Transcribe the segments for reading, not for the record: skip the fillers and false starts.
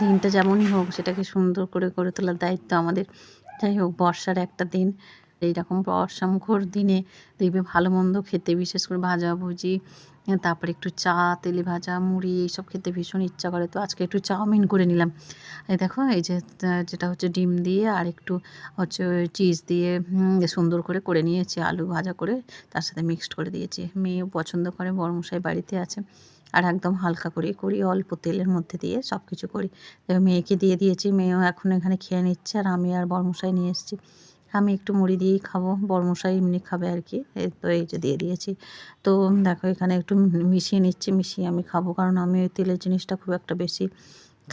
দিনটা যেমনই হোক সেটাকে সুন্দর করে গড়ে তোলার দায়িত্ব আমাদের। যাই হোক বর্ষার একটা দিন, এইরকম বর্ষামুখর দিনে দেখবে ভালো মন্দ খেতে, বিশেষ করে ভাজাভুজি, তারপরে একটু চা, তেলে ভাজা, মুড়ি এইসব খেতে ভীষণ ইচ্ছা করে। তো আজকে একটু চাউমিন করে নিলাম। এই দেখো এই যে যেটা হচ্ছে ডিম দিয়ে আর একটু হচ্ছে চিজ দিয়ে সুন্দর করে নিয়েছি, আলু ভাজা করে তার সাথে মিক্সড করে দিয়েছি। মেয়েও পছন্দ করে, বড়মশাই বাড়িতে আছে। আর একদম হালকা করেই করি, অল্প তেলের মধ্যে দিয়ে সব কিছু করি। তো মেয়েকে দিয়ে দিয়েছি, মেয়েও এখন এখানে খেয়ে নিচ্ছে। আর আমি আর বড়মশাই নিয়ে এসেছি। আমি একটু মুড়ি দিয়েই খাবো, বড়মশাই এমনি খাবে আর কি। এই তো এই যে দিয়ে দিয়েছি। তো দেখো এখানে একটু মিশিয়ে নিচ্ছি, মিশিয়ে আমি খাবো, কারণ আমি ওই তেলের জিনিসটা খুব একটা বেশি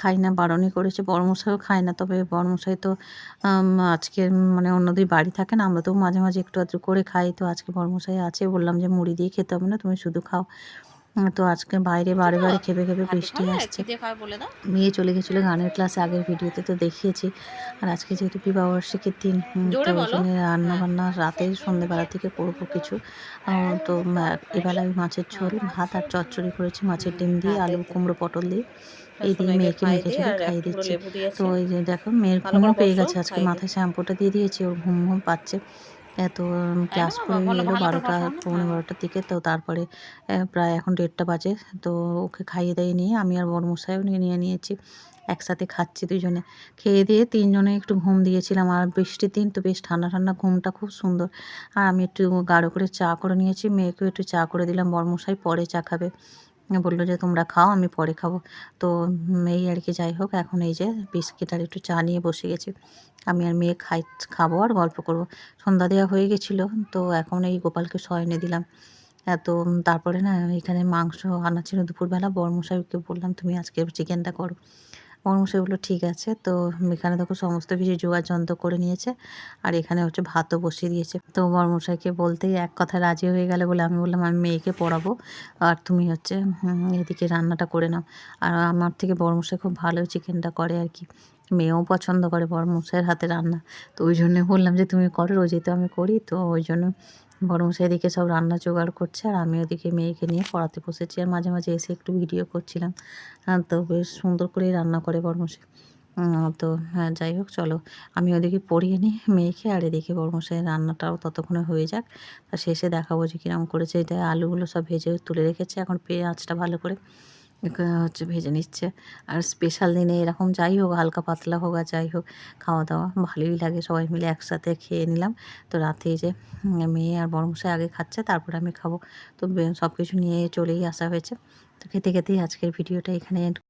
খাই না, বারণই করেছে। বড়মশাইও খায় না, তবে বড়মশাই তো আজকে মানে অন্যদের বাড়ি থাকে না, আমরা তো মাঝে মাঝে একটু আধটু করে খাই। তো আজকে বড়মশাই আছে, বললাম যে মুড়ি দিয়ে খেতে হবে না, তুমি শুধু খাও। তো আজকে বাইরে দেখছো বারে তো? বারে খেপে খেপে ভাত বৃষ্টি উঠাবে? আসছে। কি দিয়ে খাবে বলে দাও। মেয়ে চলে গেছিলো গানের ক্লাসে, আগের ভিডিওতে তো দেখিয়েছি। আর আজকে যেহেতু বিবাহবার্ষিকীর দিন, তো জোরে ওই বলো। জন্য হ্যাঁ। রান্নাবান্না রাতে সন্ধ্যেবেলা থেকে করবো কিছু। তো এবেলা ওই মাছের হুম। ঝোল, ভাত আর চচ্চড়ি করেছি মাছের ডিম দিয়ে, হ্যাঁ, তাই আলু তো। কুমড়ো পটল দিয়ে। এই দিয়ে সোনাইকে মেয়েকে খাইয়ে মেখে দিই ঝেড়ে আর এক খাইয়ে টুকরো দিচ্ছি। লেবু তো দিয়েছি। ওই যে দেখো মেয়ের ভালো ঘুমও করে পেয়ে বসো, গেছে, আজকে খাইয়ে দিই। মাথায় শ্যাম্পুটা দিয়ে দিয়েছি, ওর ঘুম পাচ্ছে। তো তাই না ক্লাস বাবা? করে বলো এলো ভালো করে 12টা বসো। পৌনে হ্যাঁ। 12টার দিকে। তো তারপরে প্রায় এখন 1:30 বাজে। তো ওকে খাইয়ে দাইয়ে নিয়ে আমি আর বড়মশাইও নিয়ে নিয়েছি, একসাথে খাচ্ছি দুজনে। খেয়ে দিয়ে 3 জনে একটু ঘুম দিয়েছিলাম। আর বৃষ্টির দিন তো বেশ ঠান্ডা ঠান্ডা ঘুমটা খুব সুন্দর। আর আমি একটু গাঢ় করে চা করে নিয়েছি, মেয়েকেও একটু চা করে দিলাম। বড়মশাই পরে চা খাবে, বলল যে তোমরা খাও, আমি পরে খাবো। তো এই আর কি। যাই হোক এখন এই যে বিস্কিট আর একটু চা নিয়ে বসে গেছি। আমি আর মেয়ে খাবো আর গল্প করব। সন্ধ্যা দেওয়া হয়ে গেছিলো, তো এখন এই গোপালকে শয়নে দিলাম। তো তারপরে না এখানে মাংস আনা ছিল দুপুরবেলা, বড়মশাইকে বললাম তুমি আজকে চিকেনটা করো। বড়মশাই বলল ঠিক আছে। তো এখানে দেখো সমস্ত কিছু জোগাড় করে নিয়েছে। আর এখানে হচ্ছে ভাতও বসিয়ে দিয়েছে। তো বড়মশাইকে বলতেই এক কথায় রাজি হয়ে গেল বলে আমি বললাম আমি মেয়েকে পড়াবো, আর তুমি হচ্ছে এদিকে রান্নাটা করে নাও। আর আমার থেকে বড়মশাই খুব ভালো চিকেনটা করে আর কি। মেয়েও পছন্দ করে বড়মশাইয়ের হাতে রান্না। তো ওই জন্যে বললাম যে তুমি করো, রোজই তো আমি করি। তো ওই জন্য বড়মশাই এদিকে সব রান্না জোগাড় করছে, আর আমি ওদিকে মেয়েকে নিয়ে পড়াতে বসেছি। আর মাঝে মাঝে এসে একটু ভিডিও করছিলাম। তো বেশ সুন্দর করেই রান্না করে বড়মশাই। তো হ্যাঁ, যাই হোক চলো আমি ওদিকে পড়িয়ে নিই মেয়েকে, আর এদিকে বড়মশাইয়ের রান্নাটাও ততক্ষণে হয়ে যাক। শেষে দেখাবো যে কিরকম করেছে। এটা আলুগুলো সব ভেজে তুলে রেখেছে, এখন পেঁয়াজটা ভালো করে হচ্ছে ভেজে নিচ্ছে। আর স্পেশাল দিনে এরকম যাই হোক, হালকা পাতলা হোক আর যাই হোক, খাওয়া দাওয়া ভালোই লাগে, সবাই মিলে একসাথে খেয়ে নিলাম। তো রাতে এই যে মেয়ে আর বড়মশাই আগে খাচ্ছে, তারপরে আমি খাবো। তো সব কিছু নিয়ে চলেই আসা হয়েছে। তো খেতে খেতেই আজকের ভিডিওটা এখানে